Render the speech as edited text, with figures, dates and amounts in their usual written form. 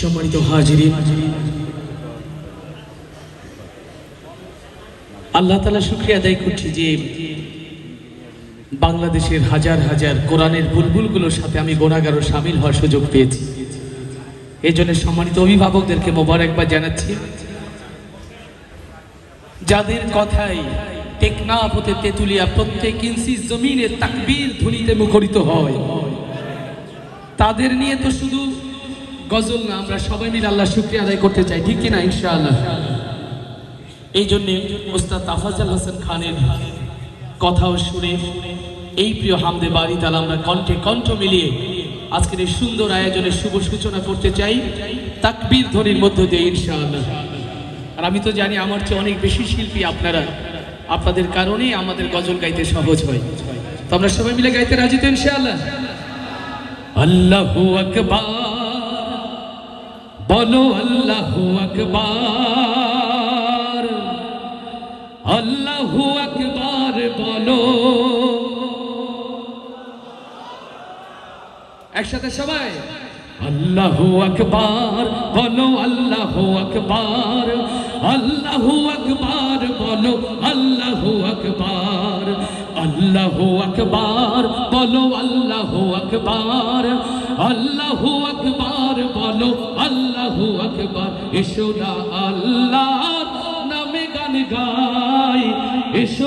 সম্মানিত হাজিরিন, আল্লাহ তাআলা শুকরিয়া আদায় করছি যে বাংলাদেশের হাজার হাজার কোরআনের বুলবুলগুলোর সাথে আমি গুনাহগার ও শামিল হওয়ার সুযোগ পেয়েছি। এই জন্য সম্মানিত অভিভাবকদেরকে মোবারকবাদ জানাচ্ছি, যাদের কথায় টেকনাফ হতে তেতুলিয়া প্রত্যেক ইঞ্চি জমিনের তাকবীর ধ্বনিতে মুখরিত হয়। তাদের নিয়ে তো শুধু গজল না, আমরা সবাই মিলে আল্লাহ শুকরিয়া আদায় করতে চাই, ঠিক কিনা ইনশাআল্লাহ। এই জন্যে ওস্তাদ তাফাজ্জল হোসেন খানের কথাও শুনে এই প্রিয় হামদে বাড়ি তালা আমরা কণ্ঠে কণ্ঠ মিলিয়ে আজকের এই সুন্দর আয়োজনের শুভ সূচনা করতে চাই তাকবীর ধ্বনির মধ্য দিয়ে ইনশাআল্লাহ। আর আমি তো জানি আমার চেয়ে অনেক বেশি শিল্পী আপনারা, আপনাদের কারণেই আমাদের গজল গাইতে সহজ হয়। তো আমরা সবাই মিলে গাইতে রাজি তো ইনশাআল্লাহ। আল্লাহু আকবার বলো, আল্লাহু আকবার, আল্লাহু আকবার বলো। একসাথে সবাই আল্লাহু আকবার বলো, আল্লাহু আকবার, আল্লাহু আকবার বলো, আল্লাহু আকবার, আল্লাহু আকবার বলো, আল্লাহু আকবার, আল্লাহু আকবার বলো, আল্লাহু আকবার। এসো না আল্লাহর নামে গান গাই, এসো।